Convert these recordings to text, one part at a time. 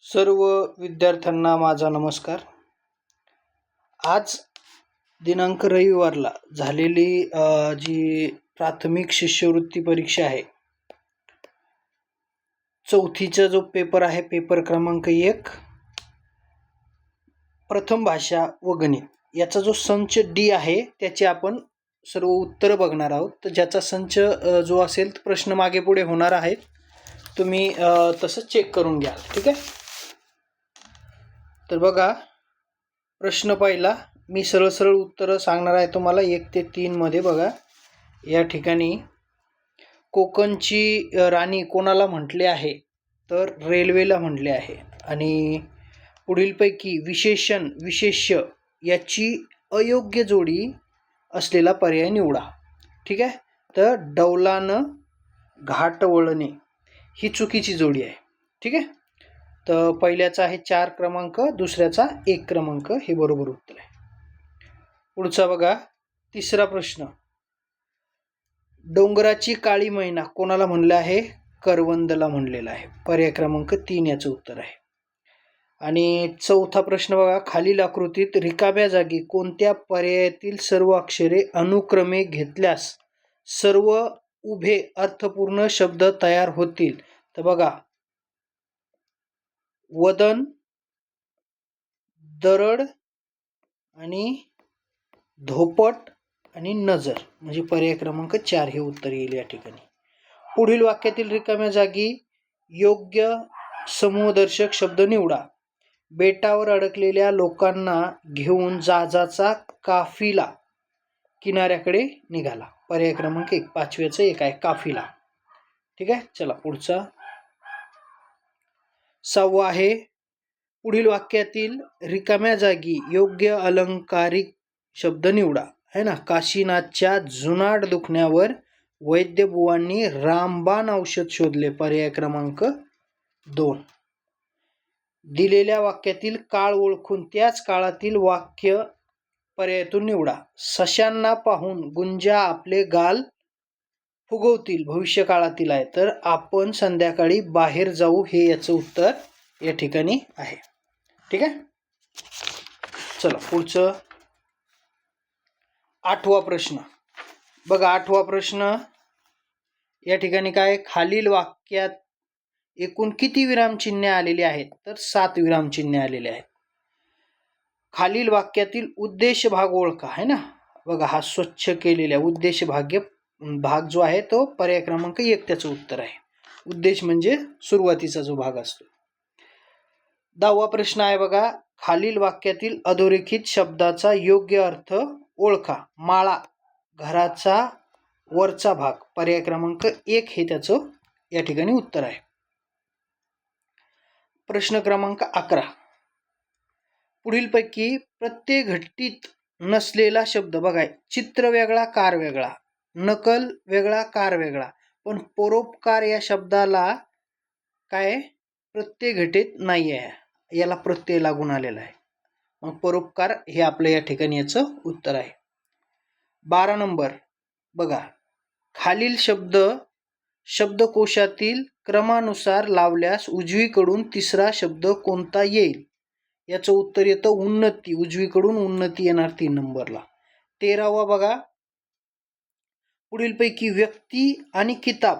सर्व विद्यार्थ्यांना माझा नमस्कार. आज दिनांक रविवारला झालेली जी प्राथमिक शिष्यवृत्ती परीक्षा आहे, चौथीचा जो पेपर आहे, पेपर क्रमांक 1, प्रथम भाषा व गणित, याचा जो संच डी आहे त्याचे आपण सर्व उत्तर बघणार आहोत. तर ज्याचा संच जो असेल प्रश्न मागे पुढे होणार आहेत, तुम्ही तसं चेक करून घ्या. ठीक आहे. तर बघा, प्रश्न पहिला, मी सरळ सरळ उत्तर सांगणार आहे तुम्हाला 1 ते 3 मध्ये. बघा, या ठिकाणी कोकणची राणी कोणाला म्हटले आहे, तर रेल्वेला म्हटले आहे. आणि पुढीलपैकी विशेषण विशेष्य याची अयोग्य जोडी असलेला पर्याय निवडा. ठीक आहे. तर डौलानं घाट वळणे ही चुकीची जोडी आहे. ठीक आहे. तर पहिल्याचा आहे 4 क्रमांक, दुसऱ्याचा 1 क्रमांक, हे बरोबर उत्तर आहे. पुढचा बघा, तिसरा प्रश्न, डोंगराची काळी मैना कोणाला म्हणलं आहे, करवंदला म्हणलेला आहे. पर्याय क्रमांक 3 याचं उत्तर आहे. आणि चौथा प्रश्न बघा, खालील आकृतीत रिकाम्या जागी कोणत्या पर्यायातील सर्व अक्षरे अनुक्रमे घेतल्यास सर्व उभे अर्थपूर्ण शब्द तयार होतील. तर बघा, वदन, दरड आणि धोपट आणि नजर, म्हणजे पर्याय क्रमांक 4 हे उत्तर येईल या ठिकाणी. पुढील वाक्यातील रिकाम्या जागी योग्य समूहदर्शक शब्द निवडा. बेटावर अडकलेल्या लोकांना घेऊन जहाजाचा काफिला किनाऱ्याकडे निघाला. पर्याय क्रमांक 1, 5व्याचं 1 आहे, काफिला. ठीक आहे. चला पुढचा 6वा आहे, पुढील वाक्यातील रिकाम्या जागी योग्य अलंकारिक शब्द निवडा. है ना. काशीनाथच्या जुनाट दुखण्यावर वैद्यबुवांनी रामबाण औषध शोधले. पर्याय क्रमांक 2. दिलेल्या वाक्यातील काळ ओळखून त्याच काळातील वाक्य पर्यायातून निवडा. सशांना पाहून गुंजा आपले गाल फुगवतील भविष्य काळातील आहे, तर आपण संध्याकाळी बाहेर जाऊ, हे याचं उत्तर या ठिकाणी आहे. ठीक आहे. चला पुढचं 8वा प्रश्न बघा. 8वा प्रश्न या ठिकाणी काय, खालील वाक्यात एकूण किती विरामचिन्हे आलेली आहेत, तर 7 विरामचिन्हे आलेले आहेत. खालील वाक्यातील उद्देश भाग ओळखा. है ना. बघा, हा स्वच्छ केलेला उद्देश भाग जो आहे तो पर्याय क्रमांक 1 त्याचं उत्तर आहे. उद्देश म्हणजे सुरुवातीचा जो भाग असतो. 10वा प्रश्न आहे बघा, खालील वाक्यातील अधोरेखित शब्दाचा योग्य अर्थ ओळखा. माळा, घराचा वरचा भाग, पर्याय क्रमांक 1 हे त्याचं या ठिकाणी उत्तर आहे. प्रश्न क्रमांक 11, पुढीलपैकी प्रत्येक घटित नसलेला शब्द. बघा, चित्र वेगळा, कार वेगळा, नकल वेगळा, कार वेगळा, पण परोपकार या शब्दाला काय प्रत्यय घटित नाही आहे, याला प्रत्यय लागून आलेला आहे. मग परोपकार हे आपलं या ठिकाणी याचं उत्तर आहे. 12 नंबर बघा, खालील शब्द शब्दकोशातील क्रमानुसार लावल्यास उजवीकडून तिसरा शब्द कोणता येईल. याचं उत्तर येतं उन्नती. उजवीकडून उन्नती येणार 3 नंबरला. 13वा बघा, पुढीलपैकी व्यक्ती आणि किताब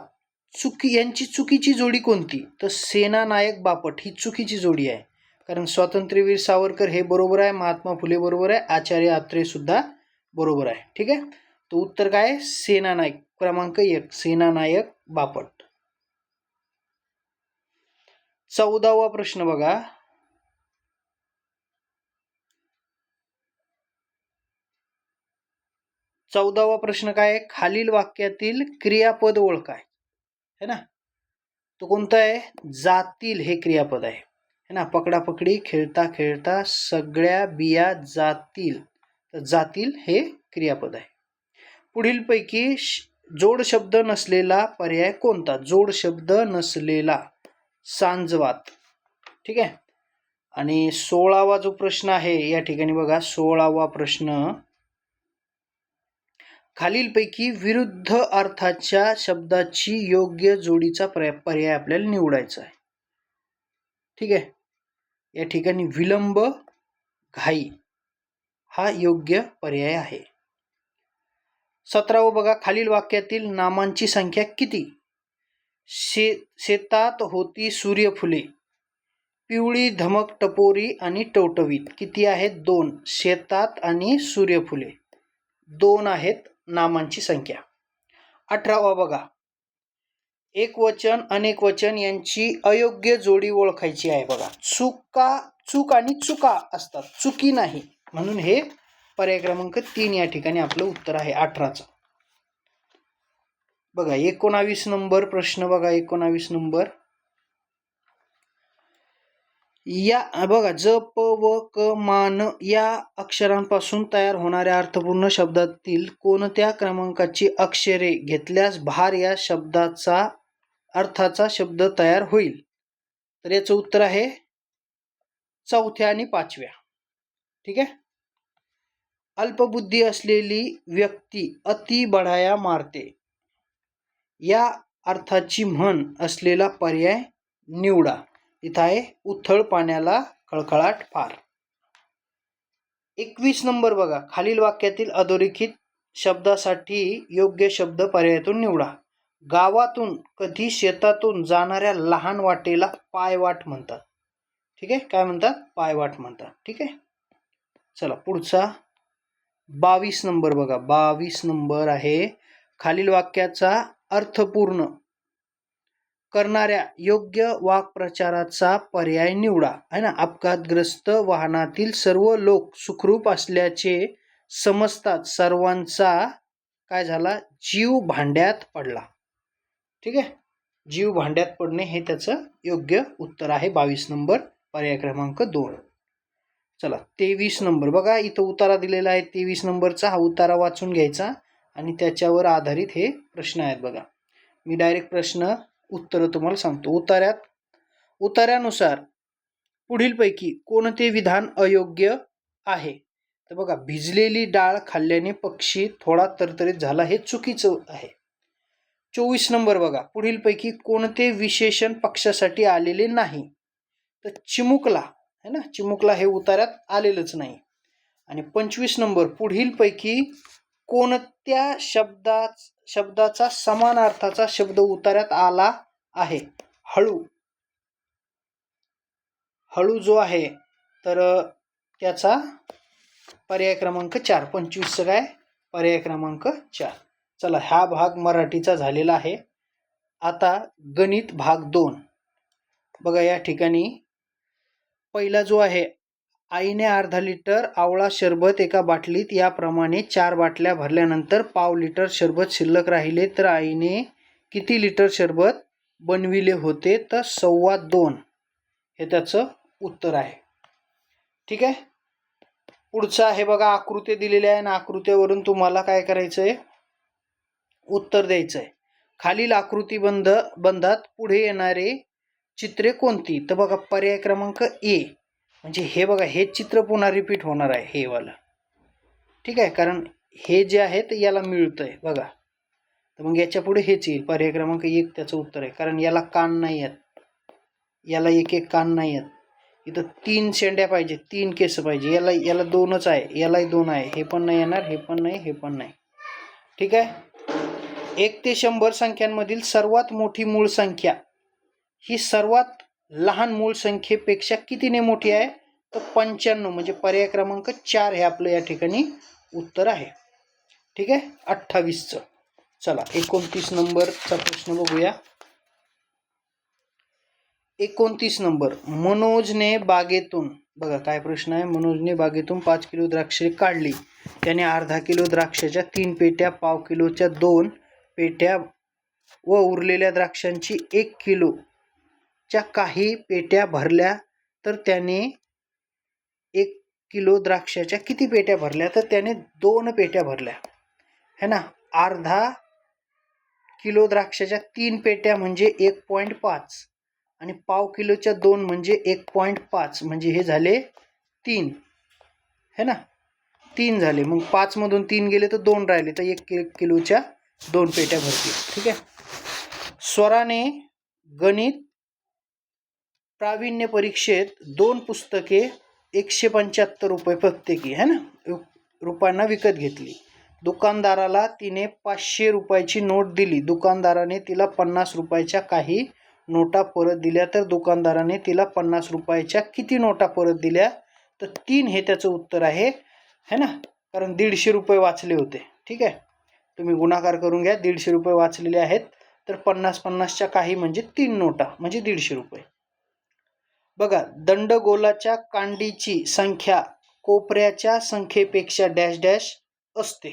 यांची चुकीची जोडी कोणती, तर सेनानायक बापट ही चुकीची जोडी आहे. कारण स्वातंत्र्यवीर सावरकर हे बरोबर आहे, महात्मा फुले बरोबर आहे, आचार्य अत्रे सुद्धा बरोबर आहे. ठीक आहे. तर उत्तर काय, सेनानायक, क्रमांक 1 सेनानायक बापट. 14वा प्रश्न बघा, काय, खालील वाक्यातील क्रियापद ओळखा. है ना. तो कोणता आहे, जातील हे क्रियापद आहे. है ना. पकडापकडी, खेळता खेळता सगळ्या बिया जातील, तर जातील हे क्रियापद आहे. पुढीलपैकी जोड शब्द नसलेला पर्याय कोणता. जोड शब्द नसलेला सांजवात. ठीक आहे. आणि 16वा जो प्रश्न आहे या ठिकाणी बघा, 16वा प्रश्न, खालीलपैकी विरुद्ध अर्थाच्या शब्दाची योग्य जोडीचा पर्याय आपल्याला निवडायचा आहे. ठीक आहे. या ठिकाणी विलंब, घाई हा योग्य पर्याय आहे. 17 बघा, खालील वाक्यातील नामांची संख्या किती? शेतात होती सूर्यफुले, पिवळी धमक टपोरी आणि टवटवीत. किती आहेत? 2. शेतात आणि सूर्यफुले 2 आहेत नामांची संख्या. 18 बघा, एकवचन अनेकवचन यांची अयोग्य जोडी ओळखायची आहे. बघा, चूक आणि चुका असतात, चुकी नाही, म्हणून हे पर्याय क्रमांक 3 या ठिकाणी आपलं उत्तर आहे 18चं. बघा 19 नंबर प्रश्न बघा, 19 नंबर. या बघा, ज, प, व, क, मान या अक्षरांपासून तयार होणाऱ्या अर्थपूर्ण शब्दातील कोणत्या क्रमांकाची अक्षरे घेतल्यास भार या शब्दाचा अर्थाचा शब्द तयार होईल? तर याचं उत्तर आहे 4थ्या आणि 5व्या. ठीक आहे. अल्पबुद्धी असलेली व्यक्ती अति बढाया मारते या अर्थाची म्हण असलेला पर्याय निवडा. इथं आहे उथळ पाण्याला खळखळाट फार. 21 नंबर बघा, खालील वाक्यातील अधोरेखित शब्दासाठी योग्य शब्द पर्यायातून निवडा. गावातून कधी शेतातून जाणाऱ्या लहान वाटेला पायवाट म्हणतात. ठीक आहे, काय म्हणतात? पायवाट म्हणतात. ठीक आहे. चला पुढचा 22 नंबर बघा, 22 नंबर आहे, खालील वाक्याचा अर्थपूर्ण करणाऱ्या योग्य वाक्प्रचाराचा पर्याय निवडा. आहे ना, अपघातग्रस्त वाहनातील सर्व लोक सुखरूप असल्याचे समजतात, सर्वांचा काय झाला? जीव भांड्यात पडला. ठीक आहे, जीव भांड्यात पडणे हे त्याचं योग्य उत्तर आहे. 22 नंबर पर्याय क्रमांक 2. चला 23 नंबर बघा, इथं उतारा दिलेला आहे 23 नंबरचा. हा उतारा वाचून घ्यायचा आणि त्याच्यावर आधारित हे प्रश्न आहेत. बघा, मी डायरेक्ट प्रश्न उत्तर तुम्हाला सांगतो. उतार्यानुसार पुढीलपैकी कोणते विधान अयोग्य आहे? तर बघा, भिजलेली डाळ खाल्ल्याने पक्षी थोडा तरतरीत झाला, हे चुकीचं आहे. 24 नंबर बघा, पुढीलपैकी कोणते विशेषण पक्षासाठी आलेले नाही? तर चिमुकला, है ना, चिमुकला हे उतार्यात आलेलंच नाही. आणि 25 नंबर, पुढीलपैकी कोणत्या शब्दाचा समान अर्थाचा शब्द उतार्यात आला आहे? हळू. हळू जो आहे तर त्याचा पर्याय क्रमांक 4. 25चं काय? पर्याय क्रमांक 4. चला, हा भाग मराठीचा झालेला आहे. आता गणित भाग 2 बघा, या ठिकाणी पहिला जो आहे, आईने अर्धा लिटर आवळा सरबत एका बाटलीत, याप्रमाणे 4 बाटल्या भरल्यानंतर पाव लिटर सरबत शिल्लक राहिले तर आईने किती लिटर सरबत बनविले होते? तर 2.25 हे त्याचं उत्तर आहे. ठीक आहे. पुढचं आहे बघा, आकृती दिलेल्या आहे ना, आकृतीवरून तुम्हाला काय करायचं आहे? उत्तर द्यायचं आहे. खालील आकृती बंधात पुढे येणारे चित्रे कोणती? तर बघा, पर्याय क्रमांक ए, म्हणजे हे बघा, हे चित्र पुन्हा रिपीट होणार आहे, हे वाला. ठीक आहे, कारण हे जे आहे ते याला मिळतंय बघा, तर मग याच्या पुढे हेच येईल. पर्याय क्रमांक 1 त्याचं उत्तर आहे, कारण याला कान नाही आहेत, याला एक कान नाही आहेत. इथं 3 शेंड्या पाहिजे, 3 केस पाहिजे, याला 2च आहे, यालाही 2 आहे, हे पण नाही येणार, हे पण नाही, हे पण नाही. ठीक आहे. 1 ते 100 संख्यांमधील सर्वात मोठी मूळ संख्या ही सर्वात लहान मूळ संख्येपेक्षा कितीने मोठी आहे? तर 95, म्हणजे पर्याय क्रमांक 4 हे आपलं या ठिकाणी उत्तर आहे. ठीक आहे. 28चं. चला 29 नंबरचा प्रश्न बघूया. 29 नंबर, मनोजने बागेतून, बघा काय प्रश्न आहे, मनोजने बागेतून 5 किलो द्राक्षे काढली, त्याने अर्धा किलो द्राक्षाच्या 3 पेट्या, पाव किलोच्या 2 पेट्या व उरलेल्या द्राक्षांची 1 किलोच्या काही पेट्या भरल्या, तर त्याने 1 किलो द्राक्षाच्या किती पेट्या भरल्या? तर त्याने 2 पेट्या भरल्या, है ना. अर्धा किलो द्राक्षाच्या 3 पेट्या म्हणजे 1.5 आणि पाव किलोच्या 2 म्हणजे 1.5, म्हणजे हे झाले 3, है ना, 3 झाले. मग 5 मधून 3 गेले तर 2 राहिले, तर 1 किलोच्या 2 पेट्या भरतील. ठीक आहे. स्वराने गणित प्रावीण्य परीक्षेत 2 पुस्तके 175 रुपये प्रत्येकी है ना रुपयांना विकत घेतली. दुकानदाराला तिने 500 रुपयाची नोट दिली. दुकानदाराने तिला 50 रुपयाच्या काही नोटा परत दिल्या. तर दुकानदाराने तिला 50 रुपयाच्या किती नोटा परत दिल्या? तर 3 हे त्याचं उत्तर आहे है ना, कारण 150 रुपये वाचले होते. ठीक आहे, तुम्ही गुणाकार करून घ्या. 150 रुपये वाचलेले आहेत, तर 50-50च्या काही म्हणजे 3 नोटा म्हणजे 150 रुपये. बघा, दंडगोलाच्या कांडीची संख्या कोपऱ्याच्या संख्येपेक्षा डॅश डॅश असते.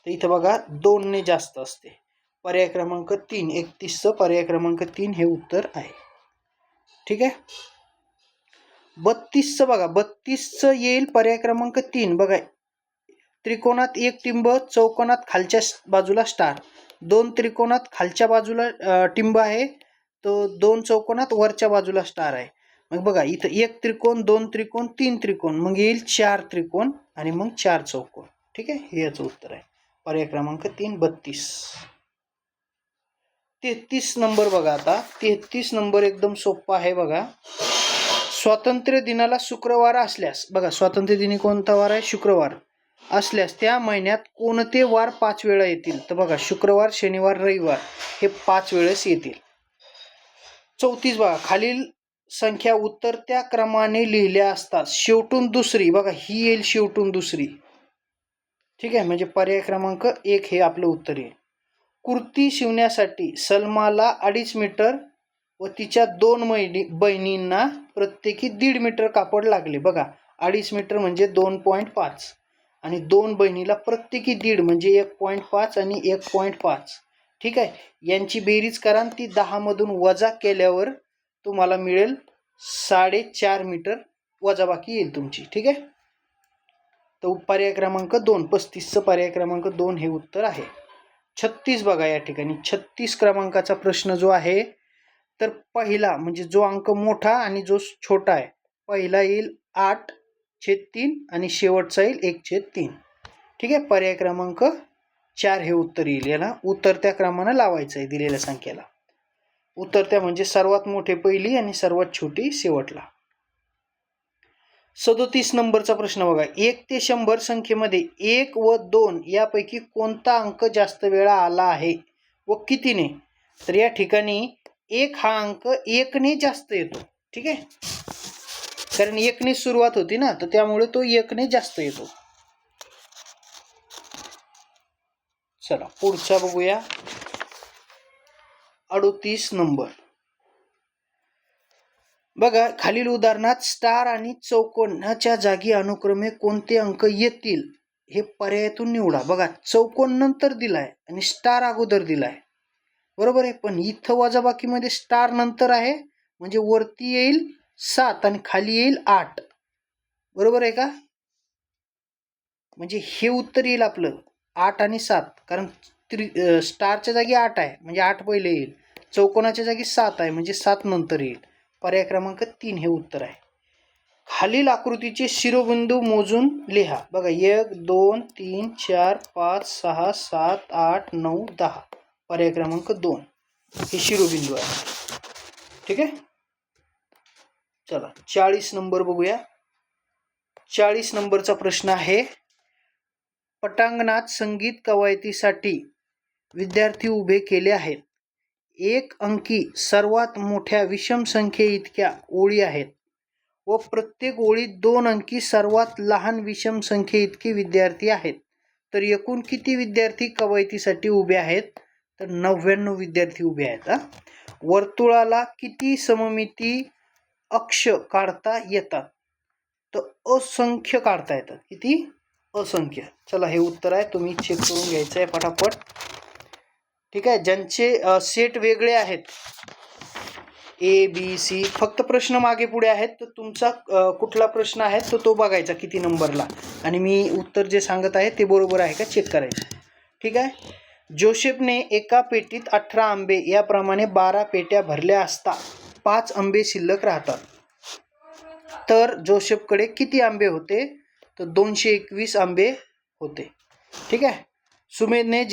तर इथं बघा 2 ने जास्त असते. पर्याय क्रमांक 3, 31चं पर्याय क्रमांक 3 हे उत्तर आहे. ठीक आहे. 32चं बघा, 32चं येईल पर्याय क्रमांक 3. बघा, त्रिकोणात एक टिंब, चौकोनात खालच्या बाजूला स्टार. 2 त्रिकोणात खालच्या बाजूला टिंब आहे, तो 2 चौकोनात वरच्या बाजूला स्टार आहे. मग बघा, इथं 1 त्रिकोण, 2 त्रिकोण, 3 त्रिकोण, मग येईल 4 त्रिकोण आणि मग 4 चौकोन. ठीक आहे, हे याचं उत्तर आहे पर्याय क्रमांक 3, 32. 33 नंबर बघा. आता 33 नंबर एकदम सोपा आहे. बघा, स्वातंत्र्य दिनाला शुक्रवार असल्यास, बघा स्वातंत्र्य दिनी कोणता वार आहे? शुक्रवार असल्यास त्या महिन्यात कोणते वार 5 वेळा येतील? तर बघा, शुक्रवार, शनिवार, रविवार हे 5 वेळेस येतील. 34 बघा, खालील संख्या उतरत्या क्रमाने लिहिल्या असतात शेवटून दुसरी. बघा, ही येईल शेवटून दुसरी. ठीक आहे, म्हणजे पर्याय क्रमांक 1 हे आपलं उत्तर आहे. कुर्ती शिवण्यासाठी सलमाला 2.5 मीटर व तिच्या 2 बहिणींना प्रत्येकी 1.5 मीटर कापड लागले. बघा, 2.5 मीटर म्हणजे 2.5 आणि 2 बहिणीला प्रत्येकी 1.5 म्हणजे 1.5 आणि 1.5. ठीक आहे, यांची बेरीज करा, ती 10 मधून वजा केल्यावर तुम्हाला मिळेल 4.5 मीटर वजाबाकी येईल तुमची. ठीक आहे, तर पर्याय क्रमांक 2, 35चं पर्याय क्रमांक 2 हे उत्तर आहे. 36 बघा, या ठिकाणी 36 क्रमांकाचा प्रश्न जो आहे, तर पहिला म्हणजे जो अंक मोठा आणि जो छोटा आहे, पहिला येईल 8/3 आणि शेवटचा येईल 1/3. ठीक आहे, पर्याय क्रमांक 4 हे उत्तर येईल. याला उतरत्या क्रमाने लावायचं आहे दिलेल्या संख्येला. उतरत्या म्हणजे सर्वात मोठे पहिली आणि सर्वात छोटी शेवटला. 37 नंबरचा प्रश्न बघा, 1 ते 100 संख्येमध्ये 1 व 2 यापैकी कोणता अंक जास्त वेळा आला आहे व कितीने? तर या ठिकाणी 1 हा अंक 1 ने जास्त येतो. ठीक आहे, कारण 1 ने सुरुवात होती ना, तर त्यामुळे तो 1 ने जास्त येतो. चला पुढचा बघूया. 38 नंबर बघा, खालील उदाहरणात स्टार आणि चौकोनाच्या जागी अनुक्रमे कोणते अंक येतील हे पर्यायातून निवडा. बघा, चौकोन नंतर दिलाय आणि स्टार अगोदर दिलाय, बरोबर आहे, पण इथं वजाबाकीमध्ये स्टार नंतर आहे, म्हणजे वरती येईल 7 आणि खाली येईल 8. बरोबर आहे का? म्हणजे हे उत्तर येईल आपलं 8 आणि 7, कारण स्टारच्या जागी 8 आहे म्हणजे 8 पहिले येईल, चौकोनाच्या जागी 7 आहे म्हणजे 7 नंतर येईल. पर्याय क्रमांक 3 हे उत्तर आहे. खालील आकृतीचे शिरोबिंदू मोजून लिहा. बघा, 1 2 3 4 5 6 7 8 9 10. पर्याय क्रमांक 2 हे शिरोबिंदू आहे. ठीक आहे, चला 40 नंबर बघूया. 40 नंबरचा प्रश्न आहे, पटांगणात संगीत कवायतीसाठी विद्यार्थी उभे केले आहेत. 1 अंकी सर्वात मोठ्या विषम संख्ये इतक्या ओळी आहेत व प्रत्येक ओळीत 2 अंकी सर्वात लहान विषम संख्ये इतके विद्यार्थी आहेत. तर एकूण किती विद्यार्थी कवायतीसाठी उभे आहेत? तर 99 विद्यार्थी उभे आहेत. वर्तुळाला किती सममिती अक्ष काढता येतात? तर असंख्य काढता येतात. किती? असंख्य. चला हे उत्तर आहे, तुम्ही चेक करून घ्यायचं आहे फटाफट. ठीक आहे, ज्यांचे सेट वेगळे आहेत ABC, फक्त प्रश्न मागे पुढे आहेत, तर तुमचा कुठला प्रश्न आहे तर तो बघायचा किती नंबरला, आणि मी उत्तर जे सांगत आहे ते बरोबर आहे का चेक करायचं. ठीक आहे, जोसेफने एका पेटीत 18 आंबे याप्रमाणे 12 पेट्या भरल्या असता 5 आंबे शिल्लक राहतात. तर जोसेफकडे किती आंबे होते? तर 221 आंबे होते. ठीक आहे, सुमेधने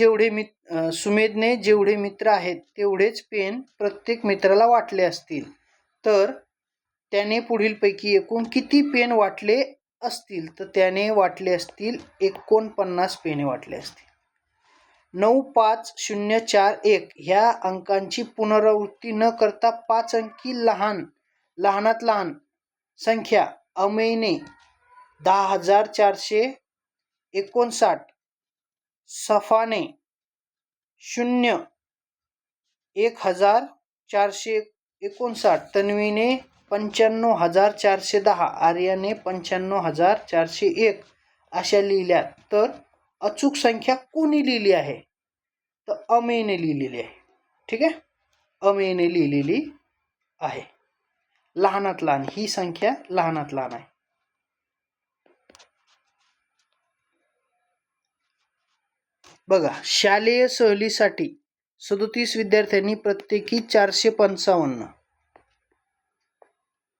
जेवढे मित्र आहेत तेवढेच पेन प्रत्येक मित्राला वाटले असतील. तर त्याने पुढीलपैकी एकूण किती पेन वाटले असतील? तर त्याने वाटले असतील 49 पेने वाटले असतील. 95041 ह्या अंकांची पुनरावृत्ती न करता 5 अंकी लहानात लहान संख्या अमेयने 10,459, सफाने 1,459, तन्वीने 95,410, आर्याने 95,401 अशा लिहिल्या. तर अचूक संख्या कोणी लिहिली आहे? तर अमेयने लिहिलेली आहे. ठीक आहे, अमेयने लिहिलेली आहे. लहानात लहान ही संख्या लहानात लहान आहे. बघा, शालेय सहलीसाठी 37 विद्यार्थ्यांनी प्रत्येकी 455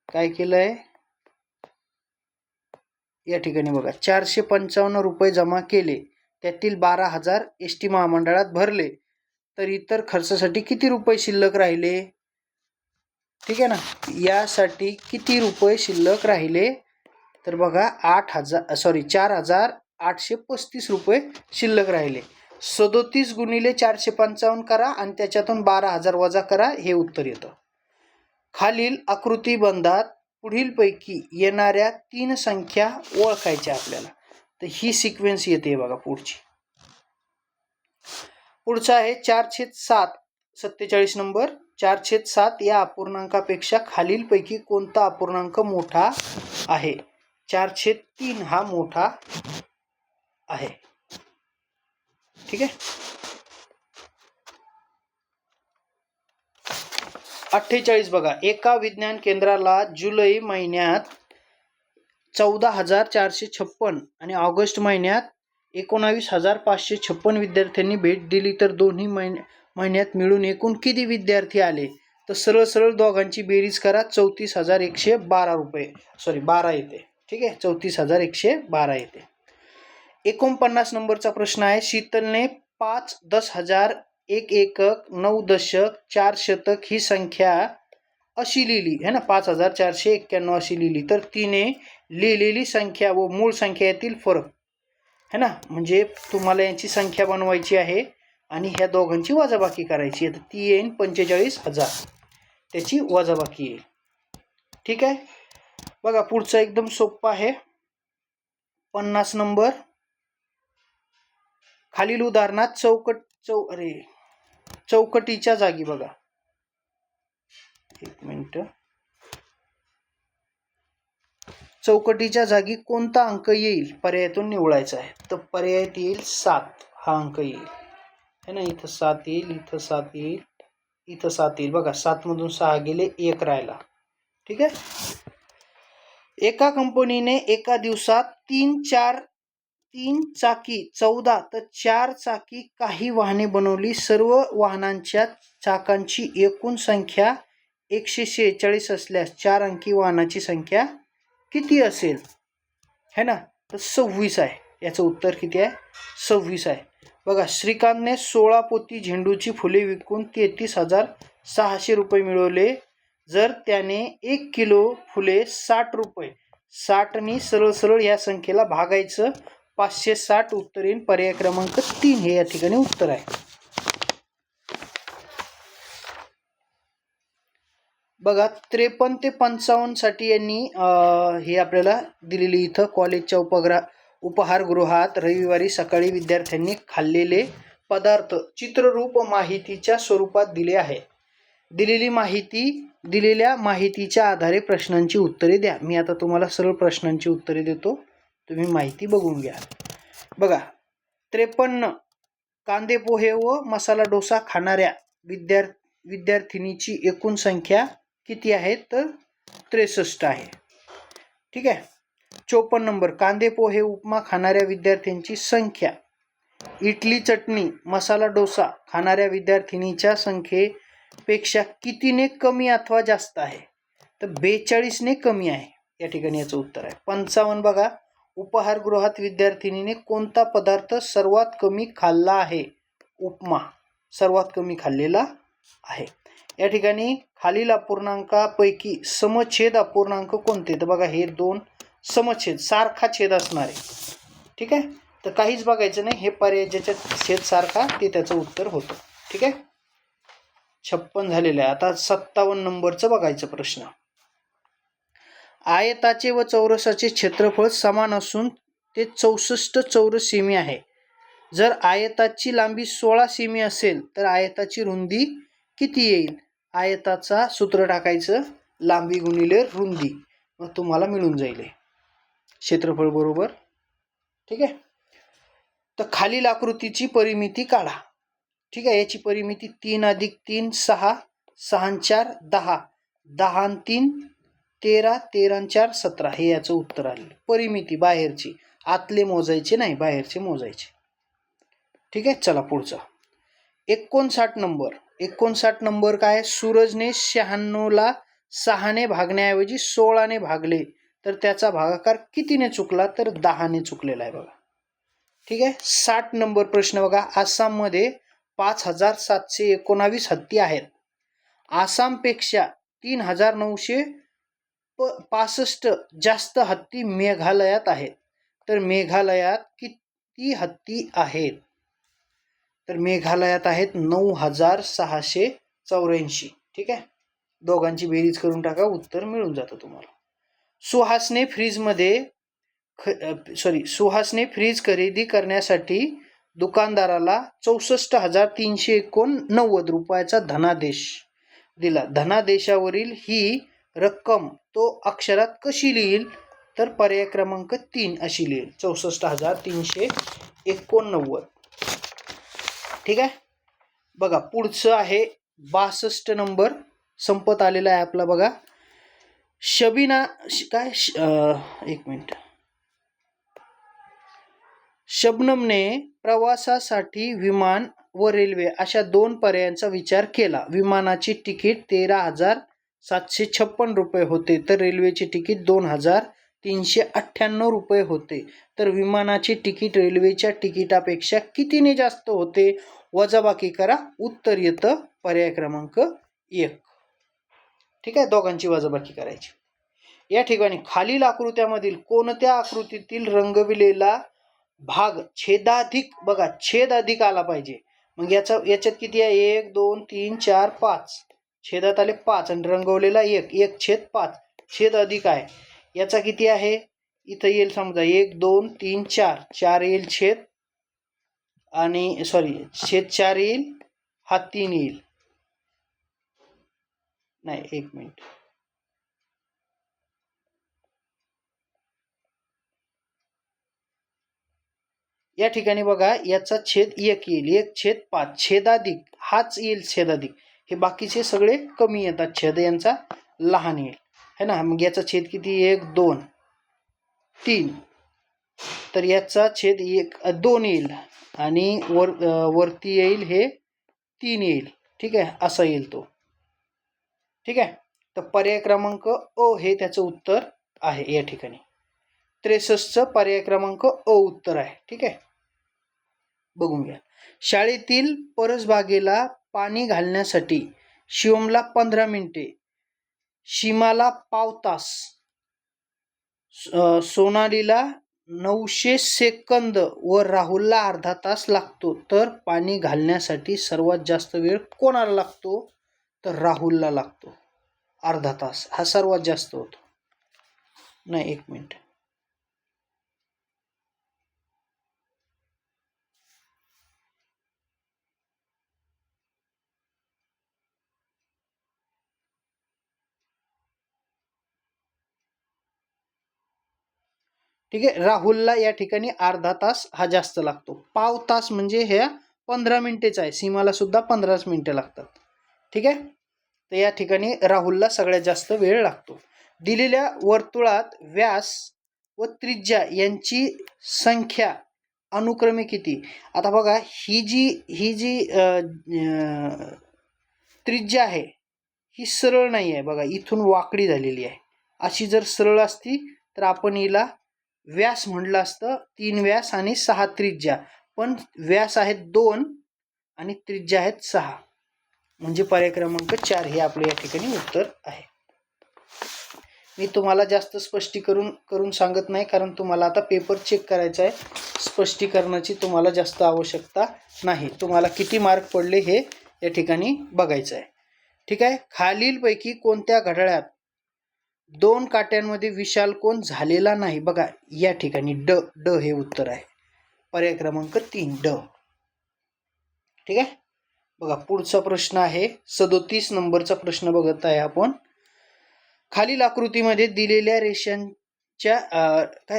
काय केलंय या ठिकाणी बघा 455 रुपये जमा केले. त्यातील 12,000 एसटी महामंडळात भरले. तर इतर खर्चासाठी किती रुपये शिल्लक राहिले? ठीक आहे ना, यासाठी किती रुपये शिल्लक राहिले? तर बघा 4,835 रुपये शिल्लक राहिले. 37 गुणिले 455 करा आणि त्याच्यातून 12,000 वजा करा, हे उत्तर येतं. खालील आकृतीबंधात पुढीलपैकी येणाऱ्या 3 संख्या ओळखायच्या आपल्याला. तर ही सिक्वेन्स येते बघा पुढची. पुढचा आहे 4/7, 47 नंबर. 4/7 या अपूर्णांकापेक्षा खालीलपैकी कोणता अपूर्णांक मोठा आहे? 4/3 हा मोठा आहे. ठीक आहे. 48 बघा, एका विज्ञान केंद्राला जुलै महिन्यात 14,456 आणि ऑगस्ट महिन्यात 19,556 विद्यार्थ्यांनी भेट दिली. तर दोन्ही महिन्यात मिळून एकूण किती विद्यार्थी आले? तर सरळ सरळ दोघांची बेरीज करा. 34,112 रुपये 12 येते. ठीक आहे, 34,112 येते. 49 नंबरचा प्रश्न आहे. शीतलने 5 10,000, 1 एकक, 9 दशक, 4 शतक ही संख्या अशी लिहिली है ना, 5,491 अशी लिहिली. तर तिने लिहिलेली संख्या व मूळ संख्या यातील फरक है ना, म्हणजे तुम्हाला यांची संख्या बनवायची आहे आणि ह्या दोघांची वजाबाकी करायची आहे. तर ती येईल 45,000, त्याची वजाबाकी येईल. ठीक आहे. बघा पुढचा एकदम सोपा आहे. 50 नंबर. खालील उदाहरणात चौकटीच्या जागी बघा, एक मिनिट, चौकटीच्या जागी कोणता अंक येईल पर्यायातून निवडायचा आहे. तर पर्यायात येईल 7 हा अंक येईल है ना. इथं 7 येईल, इथं 7 येईल, इथं 7 येईल. बघा 7 मधून 6 गेले, 1 राहिला. ठीक आहे. एका कंपनीने एका दिवसात 3 चाकी 14 तर 4 चाकी काही वाहने बनवली. सर्व वाहनांच्या चाकांची एकूण संख्या 146 असल्यास 4 अंकी वाहनाची संख्या किती असेल है ना. तर 26 आहे. याचं उत्तर किती आहे? 26 आहे. बघा, श्रीकांतने 16 पोती झेंडूची फुले विकून 33,600 रुपये मिळवले. जर त्याने 1 किलो फुले 60 रुपये, 60नी सरळ सरळ या संख्येला भागायचं, 560 उत्तर येईल. पर्याय क्रमांक 3 हे या ठिकाणी उत्तर आहे. बघा 53 ते 55 साठी यांनी हे आपल्याला दिलेली इथं कॉलेजच्या उपहारगृहात रविवारी सकाळी विद्यार्थ्यांनी खाल्लेले पदार्थ चित्ररूप माहितीच्या स्वरूपात दिले आहे. दिलेल्या माहितीच्या आधारे प्रश्नांची उत्तरे द्या. मी आता तुम्हाला सरळ प्रश्नांची उत्तरे देतो, तुम्ही माहिती बघून घ्या. बघा 53 कांदे पोहे व मसाला डोसा खाणाऱ्या विद्यार्थिनीची एकूण संख्या किती आहे? तर 63 आहे. ठीक आहे. 54 नंबर कांदे पोहे उपमा खाणाऱ्या विद्यार्थ्यांची संख्या इडली चटणी मसाला डोसा खाणाऱ्या विद्यार्थिनीच्या संख्येपेक्षा कितीने कमी अथवा जास्त आहे? तर 42ने कमी आहे. या ठिकाणी याचं उत्तर आहे. 55 बघा, उपहारगृहात विद्यार्थिनीने कोणता पदार्थ सर्वात कमी खाल्ला आहे? उपमा सर्वात कमी खाल्लेला आहे. या ठिकाणी खालील अपूर्णांकापैकी समछेद अपूर्णांक कोणते? तर बघा हे दोन समछेद सारखा छेद असणार आहे. ठीक आहे, तर काहीच बघायचं नाही, हे पर्याय ज्याच्यात छेद सारखा ते त्याचं उत्तर होतं. ठीक आहे, 56 झालेलं आहे. आता 57 नंबरचं बघायचं प्रश्न. आयताचे व चौरसाचे क्षेत्रफळ समान असून ते 64 चौरस सेमी आहे. जर आयताची लांबी 16 सेमी असेल तर आयताची रुंदी किती येईल? आयताचा सूत्र टाकायचं लांबी गुणिले रुंदी, मग तुम्हाला मिळून जाईल क्षेत्रफळ बरोबर. ठीक आहे, तर खालील आकृतीची परिमिती काढा. ठीक आहे, याची परिमिती 3 + 3 6, 6 × 4 10, 10 × 3 13, 13 × 4 17 हे याचं उत्तर आलं. परिमिती बाहेरची, आतले मोजायचे नाही, बाहेरचे मोजायचे. ठीक आहे, चला पुढचा 59 नंबर. 59 नंबर काय? सूरजने 96ला 6ने भागण्याऐवजी 16ने भागले तर त्याचा भागाकार कितीने चुकला? तर 10ने चुकलेला आहे बघा. ठीक आहे, 60 नंबर प्रश्न बघा. आसाममध्ये 5719 हत्ती आहेत. आसामपेक्षा 3965 जास्त हत्ती मेघालयात आहेत. तर मेघालयात किती हत्ती आहेत? तर मेघालयात आहेत 9684. ठीक आहे, दोघांची बेरीज करून टाका, उत्तर मिळून जातं तुम्हाला. सुहासने फ्रीज खरेदी करण्यासाठी दुकानदाराला 64,389 रुपयाचा धनादेश दिला. धनादेशावरील ही रक्कम तो अक्षरात कशी लिहिल? तर पर्याय क्रमांक 3 अशी लिहिल, 64,389. ठीक आहे, बघा पुढचं आहे 62 नंबर, संपत आलेला आहे आपला. बघा शबीना काय एक मिनिट. शबनमने प्रवासासाठी विमान व रेल्वे अशा 2 पर्यायांचा विचार केला. विमानाची तिकीट 13,756 रुपये होते तर रेल्वेचे तिकीट 2,398 रुपये होते. तर विमानाचे तिकीट रेल्वेच्या तिकिटापेक्षा कितीने जास्त होते? वजाबाकी करा, उत्तर येतं पर्याय क्रमांक 1. ठीक आहे, दोघांची वजाबाकी करायची. या ठिकाणी खालील आकृत्यामधील कोणत्या आकृतीतील रंगविलेला भाग छेदाधिक, बघा छेद अधिक आला पाहिजे. मग याच्यात किती आहे? 1 2 3 4 5, छेदात आले 5 आणि रंगवलेला 1, 1/5. छेद अधिक आहे, याचा किती आहे? इथं येईल समजा 1 2 3 4, 4 येईल छेद, आणि छेद 4 येईल, हा 3 येईल. नाही, एक मिनिट, या ठिकाणी बघा याचा छेद 1 येईल, 1/5. छेदाधिक हाच येईल छेदाधिक, हे बाकीचे सगळे कमी येतात, छेद यांचा लहान येईल है ना. मग याचा छेद किती? 1 2 3, तर याचा छेद 2 येईल आणि वरती येईल हे 3 येईल. ठीक आहे, असा येईल तो. ठीक आहे, तर पर्याय क्रमांक अ हे त्याचं उत्तर आहे. या ठिकाणी 63चं पर्याय क्रमांक अ उत्तर आहे. ठीक आहे, बघून घ्या. शाळेतील परसबागेला पाणी घालण्यासाठी शिवमला 15 मिनिटे, सीमाला पाव तास, सोनालीला 900 सेकंद व राहुलला अर्धा तास लागतो. तर पाणी घालण्यासाठी सर्वात जास्त वेळ कोणाला लागतो? तर राहुलला लागतो, अर्धा तास हा सर्वात जास्त होतो. नाही, एक मिनिट, ठीक आहे, राहुलला या ठिकाणी अर्धा तास हा जास्त लागतो. पाव तास म्हणजे ह्या 15 मिनिटेच आहे, सीमाला सुद्धा 15 मिनिटं लागतात. ठीक आहे, तर या ठिकाणी राहुलला सगळ्यात जास्त वेळ लागतो. दिलेल्या वर्तुळात व्यास व त्रिज्या यांची संख्या अनुक्रमे किती? आता बघा ही जी त्रिज्या आहे ही सरळ नाही आहे, बघा इथून वाकडी झालेली आहे. अशी जर सरळ असती तर आपण हिला व्यास म्हटलं असतं, 3 व्यास आणि 6 त्रिज्या, पण व्यास आहेत 2 आणि त्रिज्या आहेत 6. म्हणजे पर्याय क्रमांक 4 हे आपलं या ठिकाणी उत्तर आहे. मी तुम्हाला जास्त स्पष्टीकरण करून सांगत नाही, कारण तुम्हाला आता पेपर चेक करायचा आहे. स्पष्टीकरणाची तुम्हाला जास्त आवश्यकता नाही. तुम्हाला किती मार्क पडले हे या ठिकाणी बघायचं आहे. ठीक आहे. खालीलपैकी कोणत्या घड्याळात 2 काट्यांमध्ये विशाल कोन झालेला नाही? बघा या ठिकाणी ड हे उत्तर आहे. पर्याय क्रमांक 3 ड. ठीक आहे. बघा पुढचा प्रश्न आहे 37 नंबरचा प्रश्न बघत आहे आपण. खालील आकृतीमध्ये दिलेल्या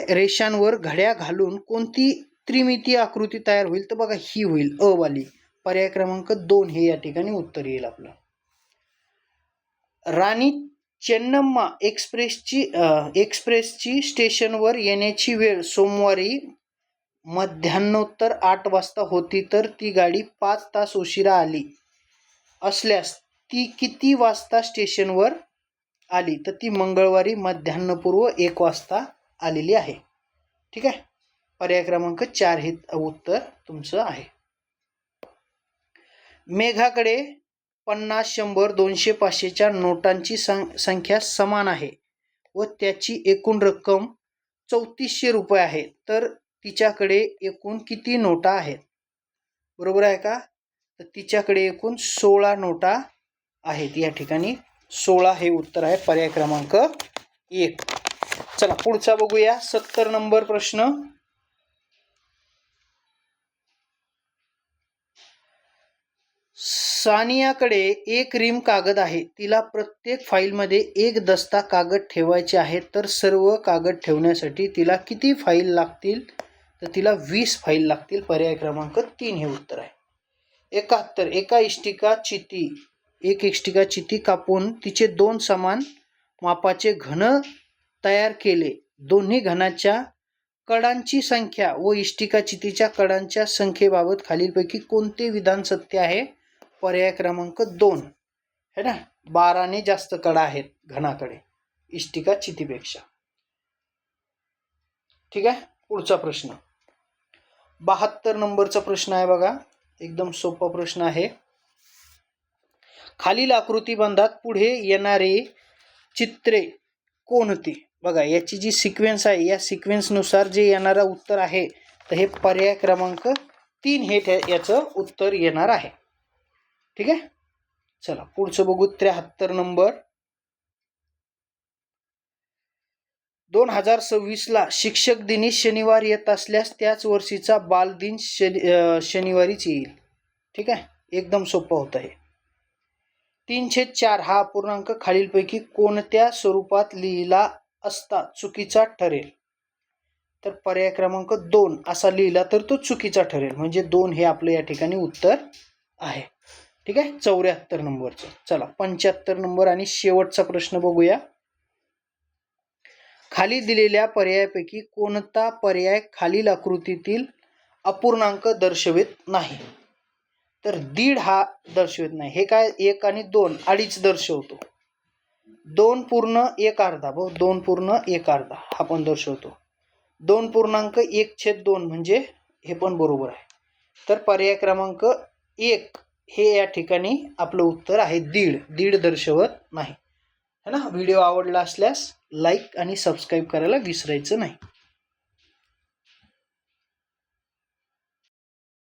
रेषांवर घड्या घालून कोणती त्रिमितीय आकृती तयार होईल? तर बघा ही होईल अ वाली. पर्याय क्रमांक 2 हे या ठिकाणी उत्तर येईल आपलं. राणी चेन्नम्मा एक्सप्रेसची स्टेशनवर येण्याची वेळ सोमवारी मध्यान्होत्तर 8 वाजता होती, तर ती गाडी 5 तास उशिरा आली असल्यास ती किती वाजता स्टेशनवर आली? तर ती मंगळवारी मध्यान्हपूर्व 1 वाजता आलेली आहे. ठीक आहे. पर्याय क्रमांक 4 हे उत्तर तुमचं आहे. मेघाकडे 50, 100, 200, 500च्या नोटांची संख्या समान आहे व त्याची एकूण रक्कम 3400 रुपये आहे, तर तिच्याकडे एकूण किती नोटा आहेत? बरोबर आहे का? तर तिच्याकडे एकूण 16 नोटा आहेत. या ठिकाणी 16 हे उत्तर आहे. पर्याय क्रमांक 1. चला पुढचा बघूया 70 नंबर प्रश्न. सानियाकडे 1 रीम कागद आहे. तिला प्रत्येक फाईलमध्ये 1 दस्ता कागद ठेवायचे आहे, तर सर्व कागद ठेवण्यासाठी तिला किती फाईल लागतील? तर तिला 20 फाईल लागतील. पर्याय क्रमांक 3 हे उत्तर आहे. 71 एक इष्टिका चिती कापून तिचे 2 समान मापाचे घन तयार केले. दोन्ही घनाच्या कडांची संख्या व इष्टिका चितीच्या कडांच्या संख्येबाबत खालीलपैकी कोणते विधान सत्य आहे? पर्याय क्रमांक 2 है ना. 12ने जास्त कडा आहेत घनाकडे इष्टिका चितीपेक्षा. ठीक आहे. पुढचा प्रश्न 72 नंबरचा प्रश्न आहे बघा. एकदम सोपा प्रश्न आहे. खालील आकृतिबंधात पुढे येणारे चित्रे कोणती? बघा याची जी सिक्वेन्स आहे या सिक्वेन्सनुसार जे येणारा उत्तर आहे, तर हे पर्याय क्रमांक 3 हे याचं उत्तर येणार आहे. ठीक आहे. चला पुढचं बघू 73 नंबर. 2026ला शिक्षक दिनी शनिवार येत असल्यास त्याच वर्षीचा बालदिन शनिवारीच येईल. ठीक आहे. एकदम सोपं होत आहे. 3/4 हा अपूर्णांक खालीलपैकी कोणत्या स्वरूपात लिहिला असता चुकीचा ठरेल? तर पर्याय क्रमांक 2 असा लिहिला तर तो चुकीचा ठरेल. म्हणजे 2 हे आपलं या ठिकाणी उत्तर आहे. ठीक आहे. 74 नंबरचं. चला 75 नंबर आणि शेवटचा प्रश्न बघूया. खाली दिलेल्या पर्यायापैकी कोणता पर्याय खालील आकृतीतील अपूर्णांक दर्शवित नाही? तर 1.5 हा दर्शवित नाही. हे काय 1 आणि 2 अडीच दर्शवतो. 2.1/2 2.1/2 हा पण दर्शवतो. 2.1/2 म्हणजे हे पण बरोबर आहे. तर पर्याय क्रमांक 1 हे या ठिकाणी आपलं उत्तर आहे. 1.5 दर्शवत नाही है ना. व्हिडिओ आवडला असल्यास लाईक आणि सबस्क्राईब करायला विसरायचं नाही.